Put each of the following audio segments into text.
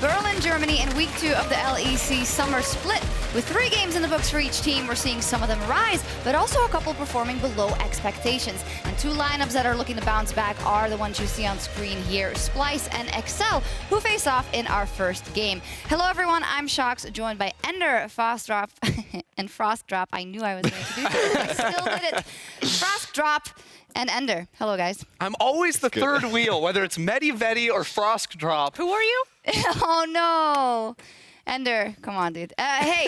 Berlin, Germany in week 2 of the LEC summer split. With 3 games in the books for each team, we're seeing some of them rise, but also a couple performing below expectations. And 2 lineups that are looking to bounce back are the ones you see on screen here, Splyce and Excel, who face off in our first game. Hello everyone, I'm Sjokz, joined by Ender, Foxdrop, and Froskurinn. I knew I was going to do that, I still did it. Froskurinn and Ender. Hello guys. I'm always the third wheel, whether it's Medivedi or Froskurinn. Who are you? Oh no. Ender, come on, dude. Hey,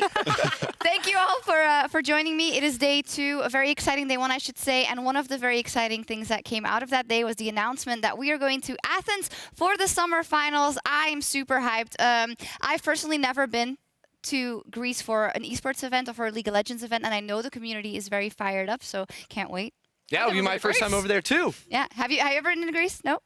thank you all for joining me. It is day 2, a very exciting day 1, I should say. And one of the very exciting things that came out of that day was the announcement that we are going to Athens for the summer finals. I'm super hyped. I've personally never been to Greece for an esports event or for a League of Legends event, and I know the community is very fired up, so can't wait. Yeah, it'll be my first time over there too. Yeah, have you ever been to Greece? No?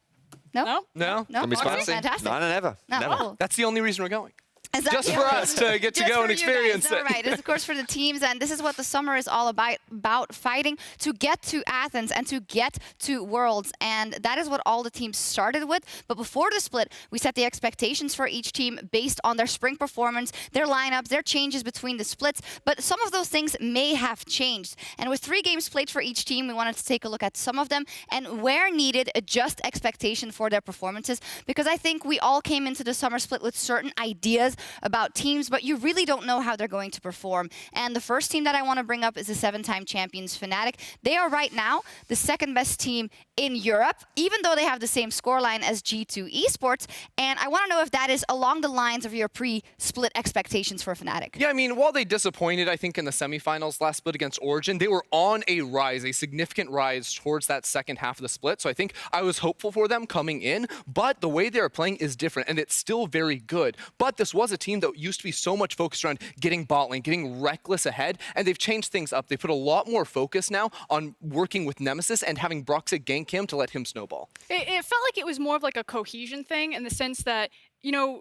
No? No. No? Okay, Fantastic. No, never. No, Never. cool. That's the only reason we're going. Exactly. Just for us to get to go and experience it. All right, it's of course for the teams, and this is what the summer is all about fighting to get to Athens and to get to Worlds, and that is what all the teams started with. But before the split, we set the expectations for each team based on their spring performance, their lineups, their changes between the splits, but some of those things may have changed. And with 3 games played for each team, we wanted to take a look at some of them and where needed, adjust expectation for their performances, because I think we all came into the summer split with certain ideas about teams, but you really don't know how they're going to perform. And the first team that I want to bring up is the 7-time champions Fnatic. They are right now the 2nd best team in Europe, even though they have the same scoreline as G2 Esports. And I want to know if that is along the lines of your pre-split expectations for Fnatic. Yeah, I mean, while they disappointed, I think, in the semifinals last split against Origin, they were on a rise, a significant rise towards that second half of the split. So I think I was hopeful for them coming in, but the way they're playing is different, and it's still very good. But this was a team that used to be so much focused around getting bot lane, getting reckless ahead, and they've changed things up. They put a lot more focus now on working with Nemesis and having Broxah gank him to let him snowball. It felt like it was more of like a cohesion thing in the sense that, you know,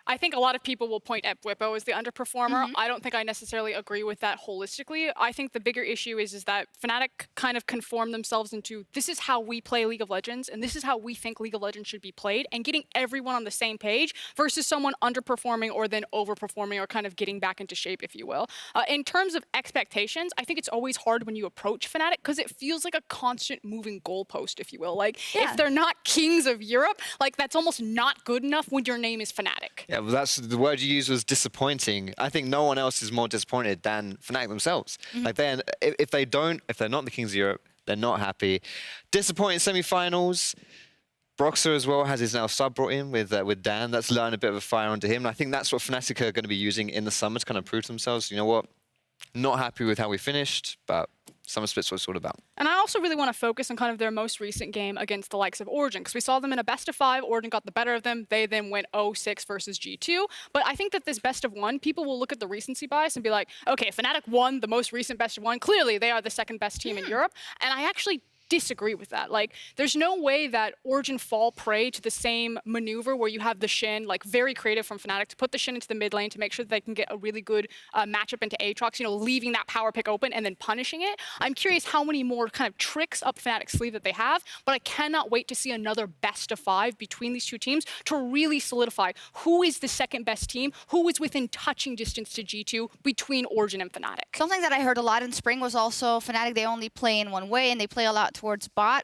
I think a lot of people will point at Bwipo as the underperformer. I don't think I necessarily agree with that holistically. I think the bigger issue is that Fnatic kind of conformed themselves into, this is how we play League of Legends, and this is how we think League of Legends should be played, and getting everyone on the same page versus someone underperforming or then overperforming or kind of getting back into shape, if you will. In terms of expectations, I think it's always hard when you approach Fnatic because it feels like a constant moving goalpost, if you will. Like, if they're not kings of Europe, like that's almost not good enough when your name is Fnatic. Yeah, well, that's the word you used was disappointing. I think no one else is more disappointed than Fnatic themselves. Like, if they're not the Kings of Europe, they're not happy. Disappointing semi-finals. Broxah as well has his now sub brought in with Dan. That's laying a bit of a fire onto him. And I think that's what Fnatic are going to be using in the summer to kind of prove to themselves. You know what? Not happy with how we finished, but summer split's what it's all about. And I also really want to focus on kind of their most recent game against the likes of Origin, because we saw them in a best of 5. Origin got the better of them. They then went 0-6 versus G2. But I think that this best of 1, people will look at the recency bias and be like, okay, Fnatic won the most recent best of 1. Clearly, they are the 2nd best team in Europe. And I actually disagree with that. Like, there's no way that Origin fall prey to the same maneuver where you have the Shin, like very creative from Fnatic, to put the Shin into the mid lane to make sure that they can get a really good matchup into Aatrox, you know, leaving that power pick open and then punishing it. I'm curious how many more kind of tricks up Fnatic's sleeve that they have, but I cannot wait to see another best of 5 between these 2 teams to really solidify who is the 2nd best team, who is within touching distance to G2 between Origin and Fnatic. Something that I heard a lot in spring was also Fnatic, they only play in one way and they play a lot towards bot.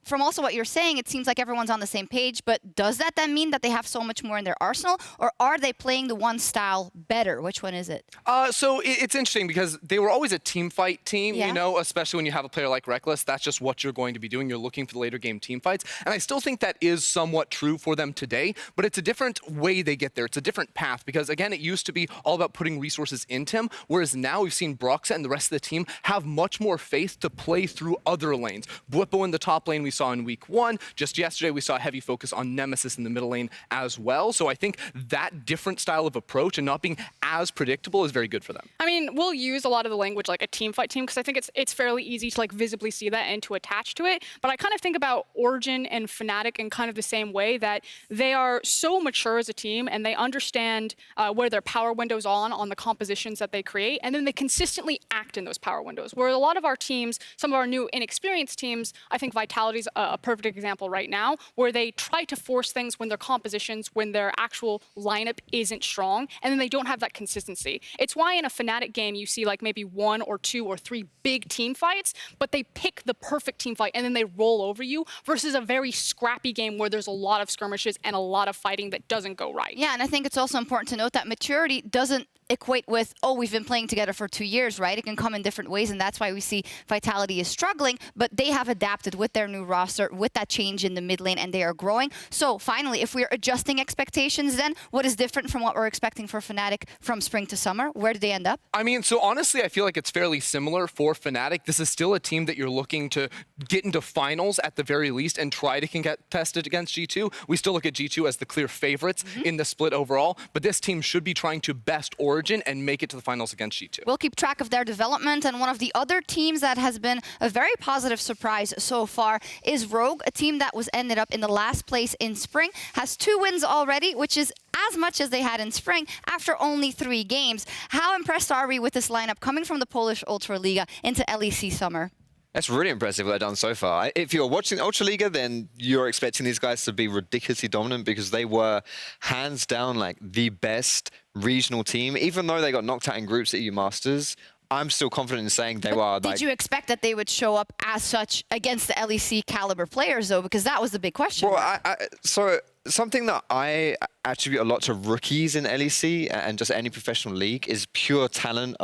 From also what you're saying, it seems like everyone's on the same page, but does that then mean that they have so much more in their arsenal, or are they playing the one style better? Which one is it? So it's interesting because they were always a team fight team, you know, especially when you have a player like Reckless. That's just what you're going to be doing. You're looking for the later game team fights. And I still think that is somewhat true for them today, but it's a different way they get there. It's a different path because, again, it used to be all about putting resources into him, whereas now we've seen Broxah and the rest of the team have much more faith to play through other lanes. Bwipo in the top lane we saw in week 1. Just yesterday, we saw a heavy focus on Nemesis in the middle lane as well. So I think that different style of approach and not being as predictable is very good for them. I mean, we'll use a lot of the language like a team fight team because I think it's fairly easy to like visibly see that and to attach to it. But I kind of think about Origin and Fnatic in kind of the same way, that they are so mature as a team and they understand where their power windows on the compositions that they create, and then they consistently act in those power windows. Where a lot of our teams, some of our new inexperienced teams, I think Vitality Vitality's a perfect example right now, where they try to force things when their compositions, when their actual lineup isn't strong, and then they don't have that consistency. It's why in a Fnatic game you see like maybe 1 or 2 or 3 big team fights, but they pick the perfect team fight and then they roll over you, versus a very scrappy game where there's a lot of skirmishes and a lot of fighting that doesn't go right. Yeah, and I think it's also important to note that maturity doesn't equate with, oh, we've been playing together for 2 years, right? It can come in different ways, and that's why we see Vitality is struggling, but they have adapted with their new roster, with that change in the mid lane, and they are growing. So finally, if we're adjusting expectations, then what is different from what we're expecting for Fnatic from spring to summer? Where do they end up? I mean, so honestly, I feel like it's fairly similar for Fnatic. This is still a team that you're looking to get into finals at the very least and try to get tested against G2. We still look at G2 as the clear favorites in the split overall, but this team should be trying to best Origin and make it to the finals against G2. We'll keep track of their development, and one of the other teams that has been a very positive surprise so far is Rogue, a team that ended up in the last place in spring, has 2 wins already, which is as much as they had in spring after only 3 games. How impressed are we with this lineup coming from the Polish Ultraliga into LEC summer? That's really impressive what they've done so far. If you're watching Ultraliga, then you're expecting these guys to be ridiculously dominant, because they were hands down like the best regional team. Even though they got knocked out in groups at EU Masters, I'm still confident in saying they were. Did you expect that they would show up as such against the LEC caliber players, though? Because that was the big question. Well, so something that I attribute a lot to rookies in LEC and just any professional league is pure talent.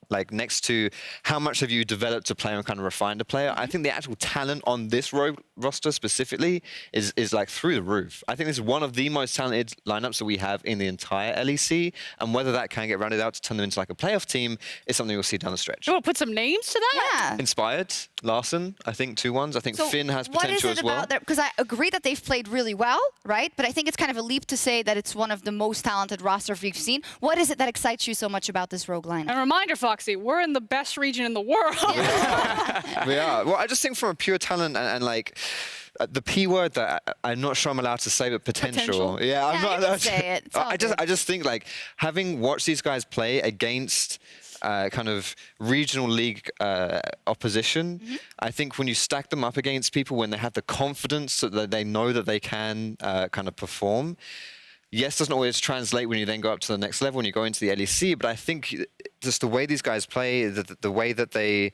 Like next to how much have you developed a player and kind of refined a player. I think the actual talent on this Rogue roster specifically is like through the roof. I think this is one of the most talented lineups that we have in the entire LEC, and whether that can get rounded out to turn them into like a playoff team is something we'll see down the stretch. You want to put some names to that? Yeah. Inspired, Larson, I think 2 ones. I think So Finn has potential as well. Because I agree that they've played really well, right? But I think it's kind of a leap to say that it's one of the most talented rosters we've seen. What is it that excites you so much about this Rogue lineup? A reminder, Foxy, we're in the best region in the world. We are. Well, I just think from a pure talent and like the P word that I'm not sure I'm allowed to say, but potential. Yeah, I'm not you allowed can say it. It's all I just think like having watched these guys play against kind of regional league opposition, I think when you stack them up against people, when they have the confidence that they know that they can kind of perform, yes, doesn't always translate when you then go up to the next level, when you go into the LEC, but I think just the way these guys play, the way that they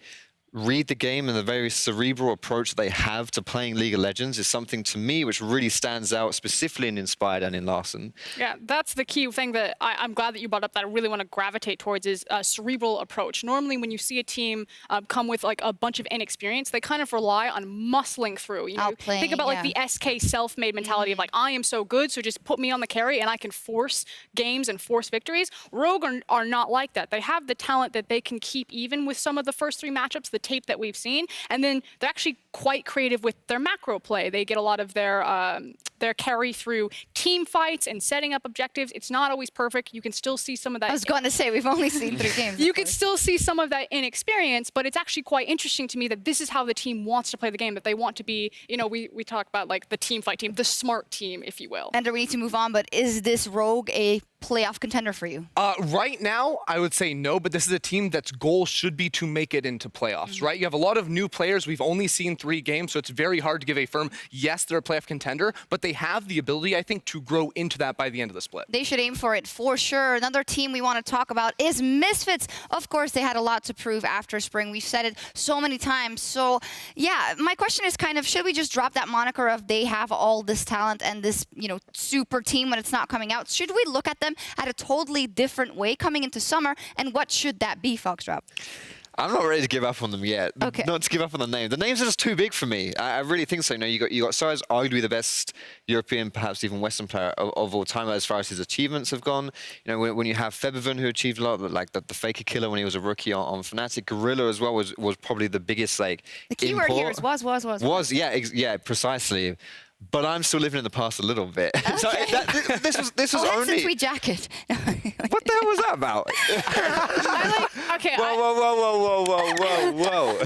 read the game and the very cerebral approach that they have to playing League of Legends is something to me which really stands out, specifically in Inspired and in Larson. Yeah, that's the key thing that I'm glad that you brought up that I really want to gravitate towards is a cerebral approach. Normally when you see a team come with like a bunch of inexperience, they kind of rely on muscling through. You know, Outplaying, think about like the SK self-made mentality of like, I am so good, so just put me on the carry and I can force games and force victories. Rogue are not like that. They have the talent that they can keep even with some of the first 3 matchups, the tape that we've seen, and then they're actually quite creative with their macro play. They get a lot of their carry through team fights and setting up objectives. It's not always perfect. You can still see some of that. I was going to say, we've only seen 3 games. You can still see some of that inexperience, but it's actually quite interesting to me that this is how the team wants to play the game, that they want to be, you know, we talk about like the team fight team, the smart team, if you will. Ender, we need to move on, but is this Rogue a playoff contender for you? Right now, I would say no, but this is a team that's goal should be to make it into playoffs, right? You have a lot of new players. We've only seen 3 games, so it's very hard to give a firm, yes, they're a playoff contender, but they have the ability, I think, to grow into that by the end of the split. They should aim for it for sure. Another team we want to talk about is Misfits. Of course, they had a lot to prove after spring. We've said it so many times. So, yeah, my question is kind of, should we just drop that moniker of they have all this talent and this, you know, super team when it's not coming out? Should we look at them at a totally different way coming into summer? And what should that be, Foxdrop? I'm not ready to give up on them yet. Okay. Not to give up on the name. The names are just too big for me. I really think so. You know, you got Soaz, arguably the best European, perhaps even Western player of all time as far as his achievements have gone. You know, when you have Febiven, who achieved a lot, like the FLICKR killer when he was a rookie on Fnatic. Gorilla as well was probably the biggest like The keyword import. here is was. Yeah, precisely. But I'm still living in the past a little bit. Okay. So this was Oh, only. that's a tweed jacket. What the hell was that about? Okay, Whoa.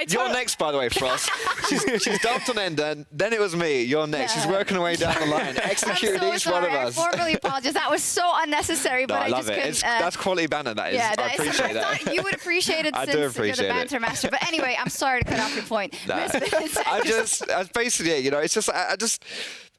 You're next, by the way, Frost. she's dumped on Ender, then it was me. You're next. She's working her way down the line, executing each one of us. I formally apologize. That was so unnecessary, but I love just it. That's quality banter, that is. Yeah, I appreciate that. I thought you would appreciate it since you're the banter master. But anyway, I'm sorry to cut off your point. I basically, you know, it's just,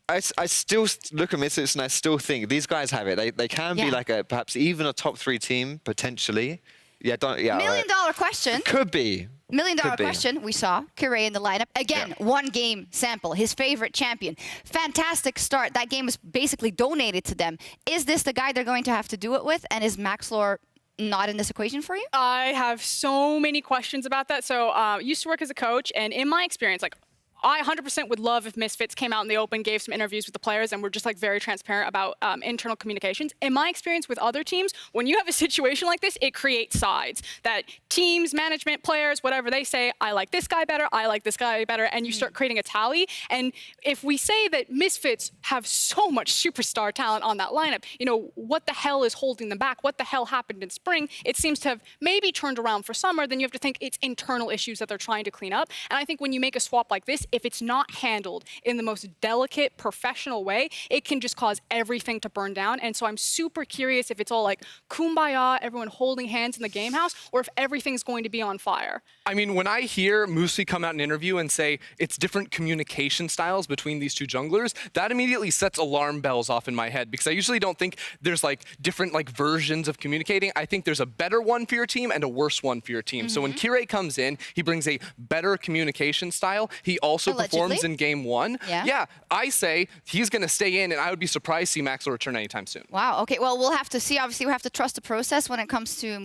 I still look at Misfits and I still think these guys have it. They can be like perhaps even a top 3 team, potentially. $1 million question. Could be. $1 million question. We saw Kure in the lineup. Again, 1 game sample, his favorite champion. Fantastic start. That game was basically donated to them. Is this the guy they're going to have to do it with? And is MaxLore not in this equation for you? I have so many questions about that. So used to work as a coach, and in my experience, like, I 100% would love if Misfits came out in the open, gave some interviews with the players, and were just like very transparent about internal communications. In my experience with other teams, when you have a situation like this, it creates sides. That teams, management, players, whatever they say, I like this guy better, I like this guy better, and you start creating a tally. And if we say that Misfits have so much superstar talent on that lineup, you know, what the hell is holding them back? What the hell happened in spring? It seems to have maybe turned around for summer. Then you have to think it's internal issues that they're trying to clean up. And I think when you make a swap like this, if it's not handled in the most delicate, professional way, it can just cause everything to burn down. And so I'm super curious if it's all like kumbaya, everyone holding hands in the game house, or if everything's going to be on fire. I mean, when I hear Musi come out in an interview and say it's different communication styles between these 2 junglers, that immediately sets alarm bells off in my head, because I usually don't think there's like different like versions of communicating. I think there's a better one for your team and a worse one for your team. So when Kure comes in, he brings a better communication style. He also performs in game 1. Yeah, I say he's going to stay in, and I would be surprised to see MaxLore return anytime soon. Wow. Okay. Well, we'll have to see. Obviously, we have to trust the process when it comes to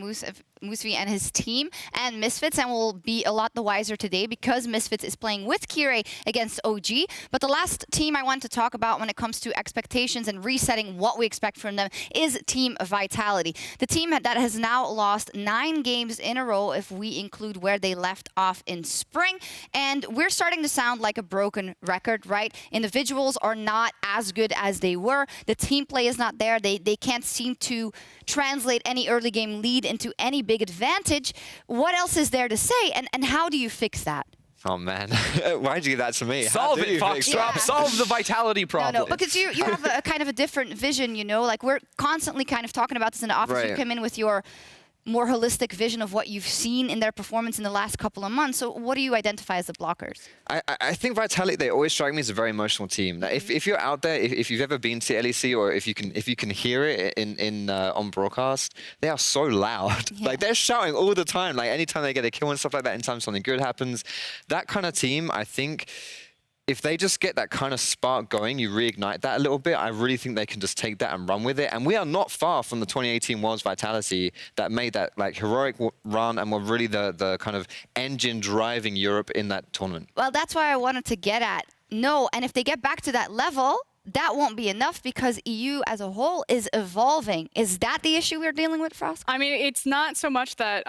Musvi and his team and Misfits, and we'll be a lot the wiser today because Misfits is playing with Kure against OG. But the last team I want to talk about when it comes to expectations and resetting what we expect from them is Team Vitality. The team that has now lost 9 games in a row if we include where they left off in spring. And we're starting to sound like a broken record, right? Individuals are not as good as they were. The team play is not there. They can't seem to translate any early game lead into any big advantage. What else is there to say, and how do you fix that? Oh man, why'd you give that to me? Solve it, Foxdrop. Solve the Vitality problem. No, because you have a kind of a different vision, you know? Like, we're constantly kind of talking about this in the office. Right. You come in with your more holistic vision of what you've seen in their performance in the last couple of months. So what do you identify as the blockers? I think Vitality, they always strike me as a very emotional team. Like if you're out there, if you've ever been to LEC, or if you can hear it in on broadcast, they are so loud. Yeah. Like, they're shouting all the time. Like, anytime they get a kill and stuff like that, anytime something good happens, that kind of team, I think, if they just get that kind of spark going, you reignite that a little bit, I really think they can just take that and run with it. And we are not far from the 2018 Worlds Vitality that made that like heroic run and were really the kind of engine driving Europe in that tournament. Well, that's why I wanted to get at. No, and if they get back to that level, that won't be enough because EU as a whole is evolving. Is that the issue we're dealing with, Frost? I mean, it's not so much that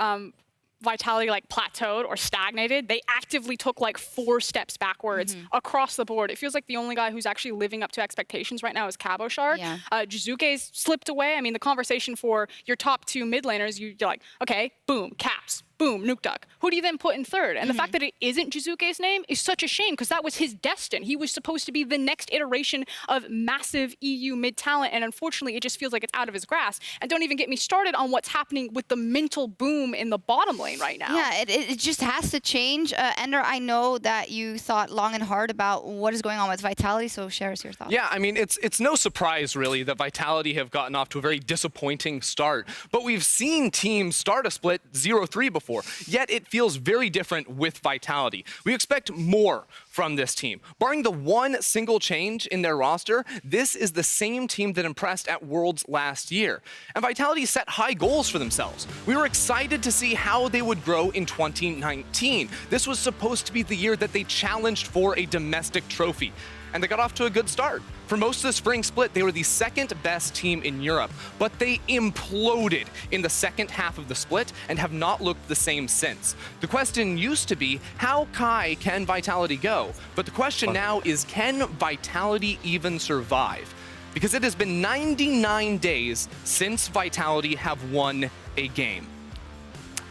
Vitality like plateaued or stagnated. They actively took like 4 steps backwards across the board. It feels like the only guy who's actually living up to expectations right now is Cabochard. Yeah. Jizuke's slipped away. I mean, the conversation for your top 2 mid laners, you're like, okay, boom, Caps. Boom, Nuke Duck. Who do you then put in third? And the fact that it isn't Jizuke's name is such a shame because that was his destiny. He was supposed to be the next iteration of massive EU mid-talent, and unfortunately, it just feels like it's out of his grasp. And don't even get me started on what's happening with the mental boom in the bottom lane right now. Yeah, it just has to change. Ender, I know that you thought long and hard about what is going on with Vitality, so share us your thoughts. Yeah, I mean, it's no surprise, really, that Vitality have gotten off to a very disappointing start. But we've seen teams start a split 0-3 before. Yet it feels very different with Vitality. We expect more from this team. Barring the one single change in their roster, this is the same team that impressed at Worlds last year. And Vitality set high goals for themselves. We were excited to see how they would grow in 2019. This was supposed to be the year that they challenged for a domestic trophy. And they got off to a good start. For most of the spring split, they were the 2nd best team in Europe, but they imploded in the second half of the split and have not looked the same since. The question used to be, how high can Vitality go? But the question now is, can Vitality even survive? Because it has been 99 days since Vitality have won a game.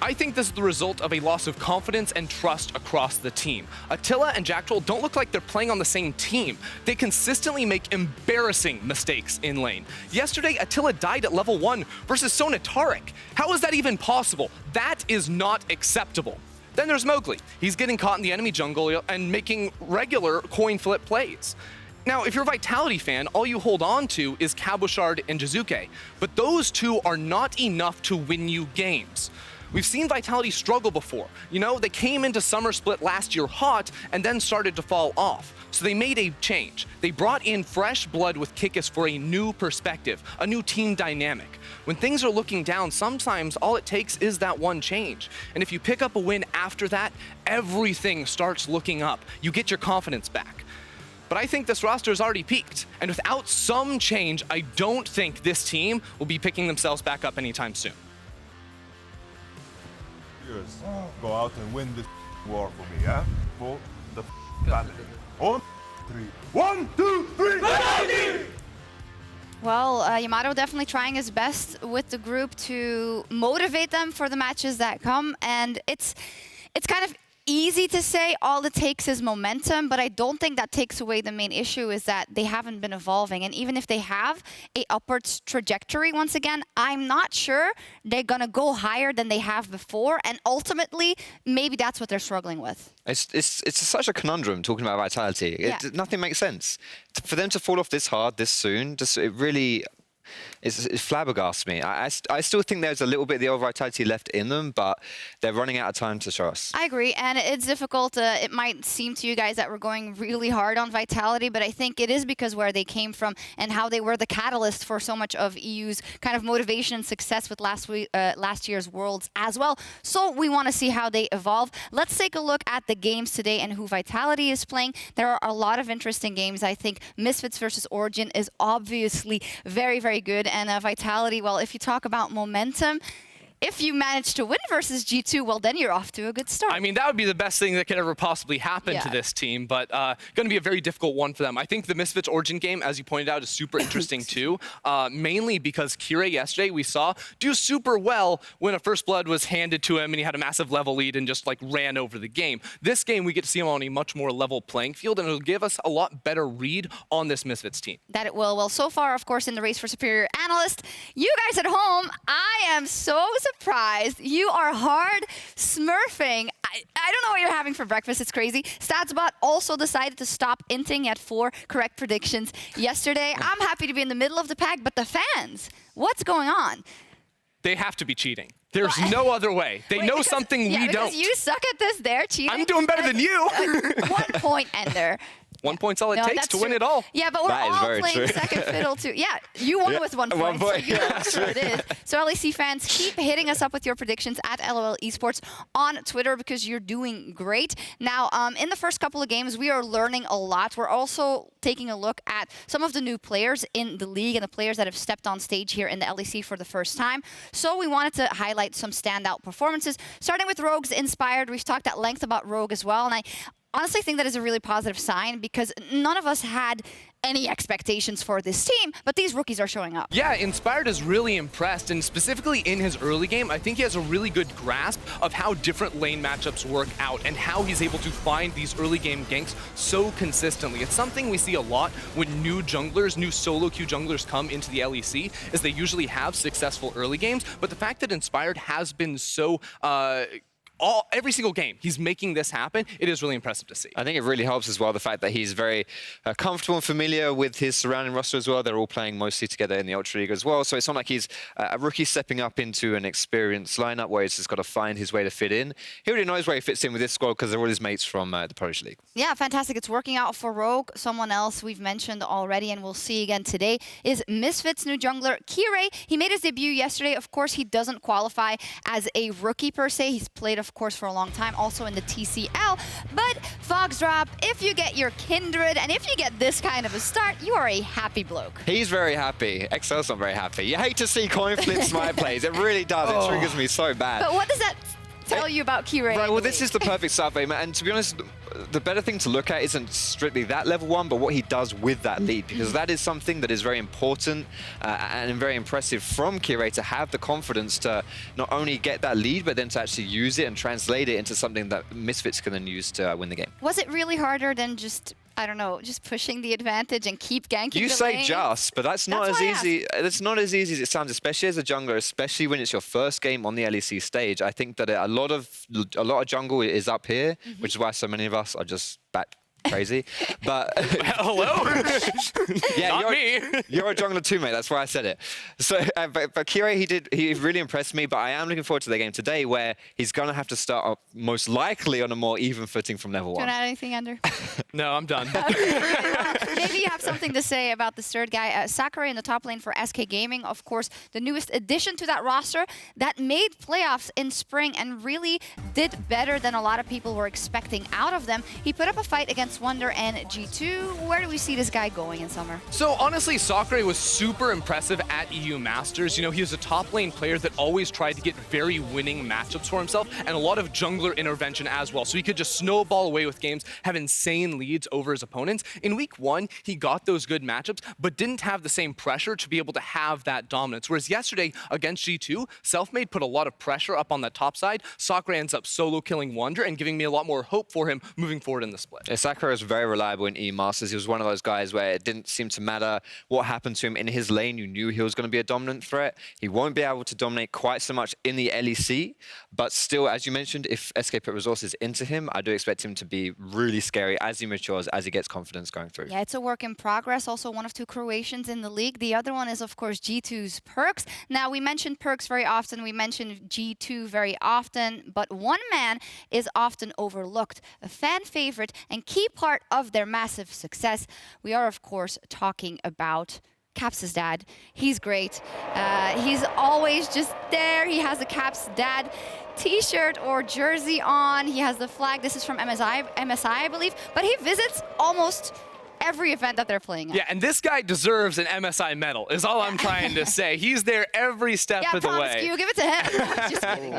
I think this is the result of a loss of confidence and trust across the team. Attila and Jacktroll don't look like they're playing on the same team. They consistently make embarrassing mistakes in lane. Yesterday, Attila died at level 1 versus Sonataric. How is that even possible? That is not acceptable. Then there's Mowgli. He's getting caught in the enemy jungle and making regular coin flip plays. Now, if you're a Vitality fan, all you hold on to is Cabochard and Jizuke, but those two are not enough to win you games. We've seen Vitality struggle before. You know, they came into Summer Split last year hot and then started to fall off. So they made a change. They brought in fresh blood with Kikis for a new perspective, a new team dynamic. When things are looking down, sometimes all it takes is that one change. And if you pick up a win after that, everything starts looking up. You get your confidence back. But I think this roster has already peaked. And without some change, I don't think this team will be picking themselves back up anytime soon. Go out and win this war for me, yeah? For the family. On 3. 1, 2, 3. Well, Yamato definitely trying his best with the group to motivate them for the matches that come, and it's kind of easy to say all it takes is momentum, but I don't think that takes away the main issue is that they haven't been evolving. And even if they have a upwards trajectory, once again, I'm not sure they're gonna go higher than they have before. And ultimately, maybe that's what they're struggling with. It's such a conundrum talking about Vitality. Nothing makes sense. For them to fall off this hard, this soon, it really... It flabbergasts me. I still think there's a little bit of the old Vitality left in them, but they're running out of time to show us. I agree, and it's difficult. It might seem to you guys that we're going really hard on Vitality, but I think it is because where they came from and how they were the catalyst for so much of EU's kind of motivation and success with last year's Worlds as well. So we want to see how they evolve. Let's take a look at the games today and who Vitality is playing. There are a lot of interesting games. I think Misfits versus Origin is obviously very, very good. And Vitality, well, if you talk about momentum, if you manage to win versus G2, well, then you're off to a good start. I mean, that would be the best thing that could ever possibly happen to this team, but going to be a very difficult one for them. I think the Misfits Origin game, as you pointed out, is super interesting too, mainly because Kire yesterday we saw do super well when a first blood was handed to him and he had a massive level lead and just like ran over the game. This game, we get to see him on a much more level playing field, and it'll give us a lot better read on this Misfits team. That it will. Well, so far, of course, in the race for Superior Analyst, you guys at home, I am so surprised. You are hard smurfing. I don't know what you're having for breakfast. It's crazy. StatsBot also decided to stop inting at 4 correct predictions yesterday. I'm happy to be in the middle of the pack, but the fans, what's going on? They have to be cheating. There's no other way. They know something we don't. Because you suck at this. They're cheating. I'm doing better than you. 1 point ender. 1 point's all it takes to win it all. Yeah, but we're all playing second fiddle too. Yeah, you won with 1 point. 1 point. So you know that's what it is. So LEC fans, keep hitting us up with your predictions at LOL Esports on Twitter because you're doing great. Now, in the first couple of games, we are learning a lot. We're also taking a look at some of the new players in the league and the players that have stepped on stage here in the LEC for the first time. So we wanted to highlight some standout performances, starting with Rogue's Inspired. We've talked at length about Rogue as well, and I honestly think that is a really positive sign because none of us had any expectations for this team, but these rookies are showing up. Yeah, Inspired is really impressed, and specifically in his early game, I think he has a really good grasp of how different lane matchups work out and how he's able to find these early game ganks so consistently. It's something we see a lot when new junglers, new solo queue junglers come into the LEC, is they usually have successful early games, but the fact that Inspired has been so every single game he's making this happen, it is really impressive to see. I think it really helps as well the fact that he's very comfortable and familiar with his surrounding roster as well. They're all playing mostly together in the Ultra League as well, so it's not like he's a rookie stepping up into an experienced lineup where he's just got to find his way to fit in. He already knows where he fits in with this squad because they're all his mates from the Polish League. Yeah, fantastic. It's working out for Rogue. Someone else we've mentioned already and we'll see again today is Misfits' new jungler, Kire. He made his debut yesterday. Of course, he doesn't qualify as a rookie per se. He's played, of course, for a long time, also in the TCL. But Foxdrop, if you get your Kindred and if you get this kind of a start, you are a happy bloke. He's very happy. Excel's not very happy. You hate to see coin flip smite plays. It really does. It triggers me so bad. But what does that tell you about Kira. Right, well, this is the perfect stuff, man. And to be honest, the better thing to look at isn't strictly that level 1, but what he does with that lead, because that is something that is very important and very impressive from Kira to have the confidence to not only get that lead, but then to actually use it and translate it into something that Misfits can then use to win the game. Was it really harder than just, I don't know, just pushing the advantage and keep ganking You the say lane? just, but that's not as why I easy. It's not as easy as it sounds, especially as a jungler, especially when it's your first game on the LEC stage. I think that a lot of jungle is up here, which is why so many of us are just back crazy. But Hello? yeah, Not me. You're a jungler too, mate. That's why I said it. So, but Kira, he really impressed me. But I am looking forward to the game today, where he's gonna have to start up most likely on a more even footing from level 1. Do you want to add anything, Ander? No, I'm done. Maybe you have something to say about this third guy, Sakurai in the top lane for SK Gaming. Of course, the newest addition to that roster that made playoffs in spring and really did better than a lot of people were expecting out of them. He put up a fight against Wonder and G2. Where do we see this guy going in summer? So honestly, Sakurai was super impressive at EU Masters. You know, he was a top lane player that always tried to get very winning matchups for himself and a lot of jungler intervention as well. So he could just snowball away with games, have insane leads over his opponents. In week 1, he got those good matchups, but didn't have the same pressure to be able to have that dominance. Whereas yesterday against G2, Selfmade put a lot of pressure up on the top side. Sakurai ends up solo killing Wonder and giving me a lot more hope for him moving forward in the split. Yeah, Sakurai was very reliable in E-Masters. He was one of those guys where it didn't seem to matter what happened to him in his lane. You knew he was going to be a dominant threat. He won't be able to dominate quite so much in the LEC, but still, as you mentioned, if SK put resources into him, I do expect him to be really scary as he matures, as he gets confidence going through. Yeah, it's a work in progress. Also, one of 2 Croatians in the league. The other one is, of course, G2's Perks. Now, we mentioned Perks very often. We mentioned G2 very often. But one man is often overlooked, a fan favorite and key part of their massive success. We are, of course, talking about Caps' dad. He's great. He's always just there. He has a Caps' dad t-shirt or jersey on. He has the flag. This is from MSI, I believe. But he visits almost every event that they're playing at. Yeah, and this guy deserves an MSI medal, is all I'm trying to say. He's there every step of the way. You give it to him. Just kidding.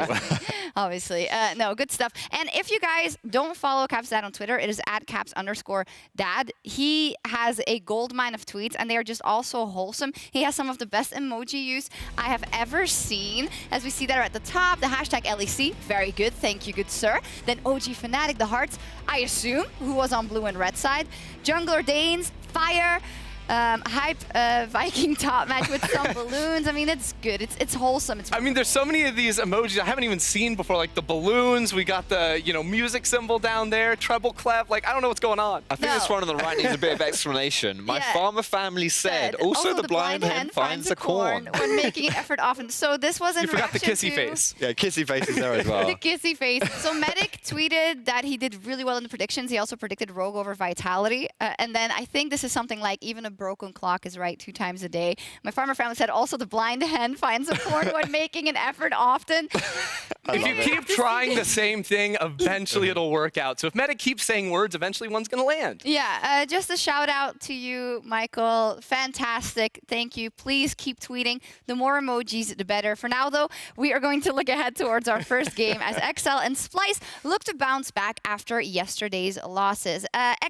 Obviously. No, good stuff. And if you guys don't follow Caps' dad on Twitter, it is @caps_dad. He has a gold mine of tweets, and they are just all so wholesome. He has some of the best emoji use I have ever seen. As we see there at the top, the hashtag LEC. Very good. Thank you, good sir. Then OG Fnatic, the hearts, I assume, who was on blue and red side. Jungler Danes, fire. Hype Viking top match with some balloons. I mean, it's good. It's wholesome. I mean, there's so many of these emojis I haven't even seen before, like the balloons. We got the, music symbol down there, treble clef. Like, I don't know what's going on. I think this one on the right needs a bit of explanation. My farmer family said, also the blind hen finds the corn. When making an effort often. So this was in You forgot the reaction kissy to- face. Yeah, kissy face is there as well. The kissy face. So Medic tweeted that he did really well in the predictions. He also predicted Rogue over Vitality. And then I think this is something like even a broken clock is right 2 times a day. My farmer family said also the blind hen finds a corn when making an effort often. If you keep trying the same thing, eventually it'll work out. So if Medic keeps saying words, eventually one's going to land. Yeah, just a shout out to you, Michael. Fantastic. Thank you. Please keep tweeting. The more emojis, the better. For now, though, we are going to look ahead towards our first game as XL and Splyce look to bounce back after yesterday's losses.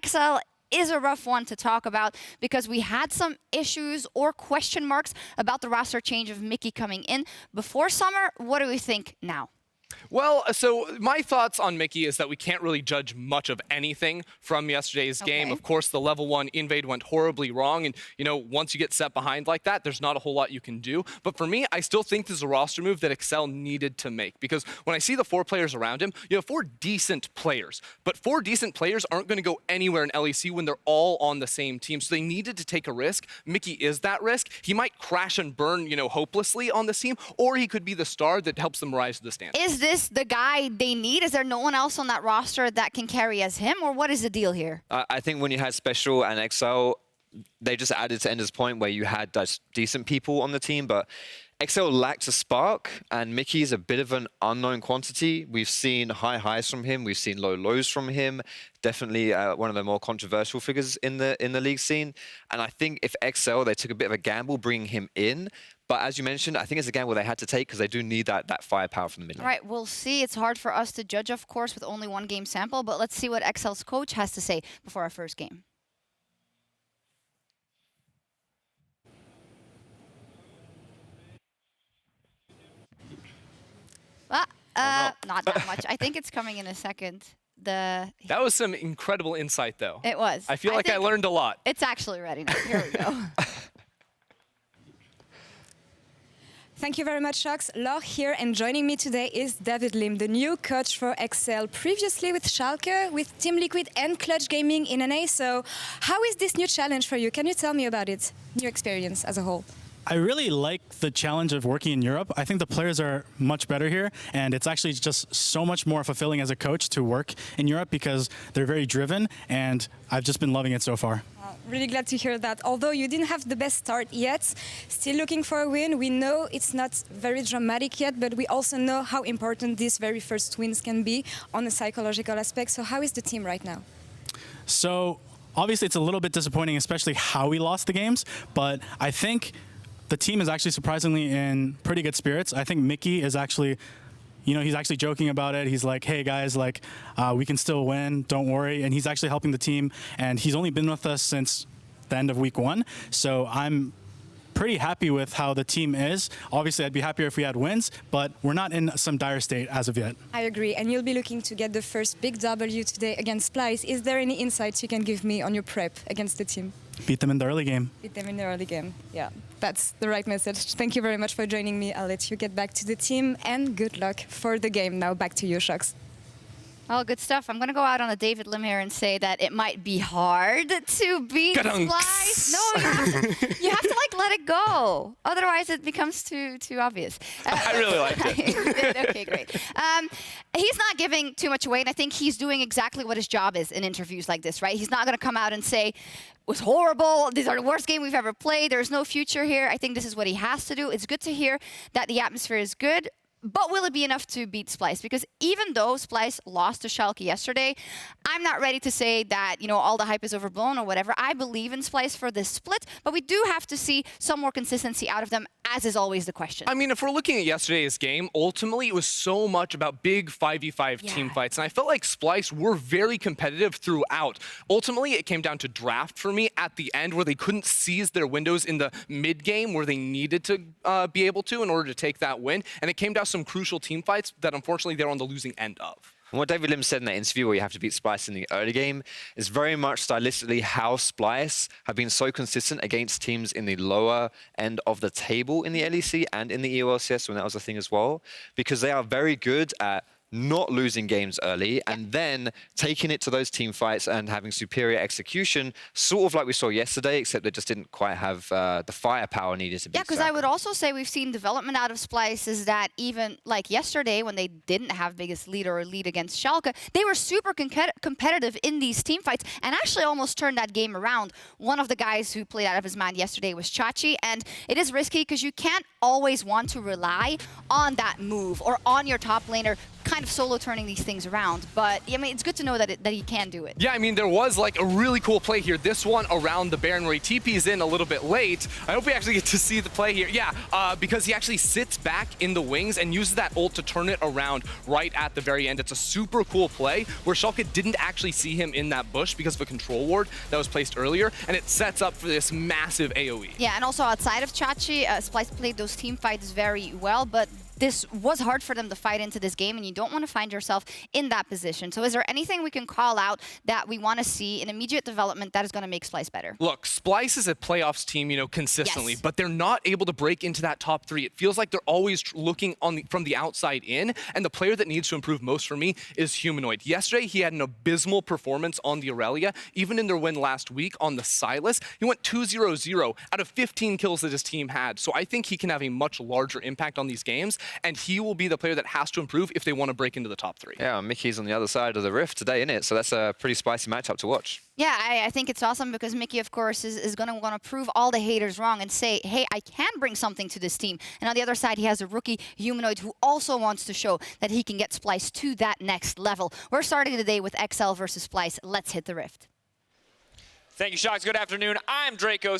XL is a rough one to talk about because we had some issues or question marks about the roster change of Mickey coming in before summer. What do we think now? Well, so my thoughts on Mickey is that we can't really judge much of anything from yesterday's game. Of course, the level 1 invade went horribly wrong. And, once you get set behind like that, there's not a whole lot you can do. But for me, I still think this is a roster move that Excel needed to make. Because when I see the 4 players around him, you have 4 decent players. But 4 decent players aren't going to go anywhere in LEC when they're all on the same team. So they needed to take a risk. Mickey is that risk. He might crash and burn, hopelessly on this team. Or he could be the star that helps them rise to the standard. Is this the guy they need? Is there no one else on that roster that can carry as him? Or what is the deal here? I think when you had Special and XL, they just added to Ender's point where you had decent people on the team, but XL lacked a spark, and Mickey's a bit of an unknown quantity. We've seen high highs from him. We've seen low lows from him. Definitely one of the more controversial figures in the league scene. And I think if XL, they took a bit of a gamble bringing him in, But as you mentioned, I think it's a game where they had to take because they do need that firepower from the mid lane. All right, we'll see. It's hard for us to judge, of course, with only one game sample, but let's see what XL's coach has to say before our first game. Not that much. I think it's coming in a second. That was some incredible insight, though. It was. I feel like I learned a lot. It's actually ready now. Here we go. Thank you very much, Sjokz. Laure here, and joining me today is DLim, the new coach for XL, previously with Schalke, with Team Liquid and Clutch Gaming in NA. So how is this new challenge for you? Can you tell me about it, your experience as a whole? I really like the challenge of working in Europe. I think the players are much better here, and it's actually just so much more fulfilling as a coach to work in Europe because they're very driven, and I've just been loving it so far. Really glad to hear that. Although you didn't have the best start yet, still looking for a win. We know it's not very dramatic yet, but we also know how important these very first wins can be on a psychological aspect. So how is the team right now? So obviously it's a little bit disappointing, especially how we lost the games, but I think the team is actually surprisingly in pretty good spirits. I think Mickey is actually, he's actually joking about it. He's like, hey guys, like, we can still win, don't worry. And he's actually helping the team. And he's only been with us since the end of week 1. So I'm pretty happy with how the team is. Obviously, I'd be happier if we had wins, but we're not in some dire state as of yet. I agree. And you'll be looking to get the first big W today against Splyce. Is there any insights you can give me on your prep against the team? Beat them in the early game. Beat them in the early game. Yeah, that's the right message. Thank you very much for joining me. I'll let you get back to the team, and good luck for the game. Now back to you, Sjokz. Well, good stuff. I'm going to go out on a DLim here and say that it might be hard to beat Splyce. No, you have to like let it go. Otherwise, it becomes too obvious. I really liked it. Okay, great. He's not giving too much away, and I think he's doing exactly what his job is in interviews like this, right? He's not going to come out and say, it was horrible, these are the worst game we've ever played, there's no future here. I think this is what he has to do. It's good to hear that the atmosphere is good. But will it be enough to beat Splyce? Because even though Splyce lost to Schalke yesterday, I'm not ready to say that, all the hype is overblown or whatever. I believe in Splyce for this split, but we do have to see some more consistency out of them, as is always the question. I mean, if we're looking at yesterday's game, ultimately it was so much about big 5v5 team fights, and I felt like Splyce were very competitive throughout. Ultimately, it came down to draft for me at the end, where they couldn't seize their windows in the mid game where they needed to be able to in order to take that win, and it came down to some crucial team fights that unfortunately they're on the losing end of. And what DLim said in that interview where you have to beat Splyce in the early game is very much stylistically how Splyce have been so consistent against teams in the lower end of the table in the LEC and in the EOLCS when that was a thing as well, because they are very good at not losing games early and then taking it to those team fights and having superior execution, sort of like we saw yesterday, except they just didn't quite have the firepower needed to beat. Yeah, because I would also say we've seen development out of Splyce is that even like yesterday when they didn't have biggest lead or a lead against Schalke, they were super competitive in these team fights and actually almost turned that game around. One of the guys who played out of his mind yesterday was Chachi, and it is risky because you can't always want to rely on that move or on your top laner kind of solo turning these things around, but I mean, it's good to know that he can do it. Yeah, I mean, there was like a really cool play here. This one around the Baron where he TP's in a little bit late. I hope we actually get to see the play here. Yeah, because he actually sits back in the wings and uses that ult to turn it around right at the very end. It's a super cool play where Schalke didn't actually see him in that bush because of a control ward that was placed earlier, and it sets up for this massive AoE. Yeah, and also outside of Chachi, Splyce played those team fights very well, but this was hard for them to fight into this game, and you don't want to find yourself in that position. So is there anything we can call out that we want to see in immediate development that is going to make Splyce better? Look, Splyce is a playoffs team, consistently, yes, but they're not able to break into that top 3. It feels like they're always looking from the outside in, and the player that needs to improve most for me is Humanoid. Yesterday, he had an abysmal performance on the Aurelia, even in their win last week on the Sylas. He went 2-0-0 out of 15 kills that his team had, so I think he can have a much larger impact on these games, and he will be the player that has to improve if they want to break into the top 3. Yeah, Mickey's on the other side of the rift today, isn't it? So that's a pretty spicy matchup to watch. Yeah, I think it's awesome because Mickey, of course, is going to want to prove all the haters wrong and say, hey, I can bring something to this team. And on the other side, he has a rookie Humanoid who also wants to show that he can get Splyce to that next level. We're starting today with XL versus Splyce. Let's hit the rift. Thank you, Sjokz. Good afternoon. I'm Dracos.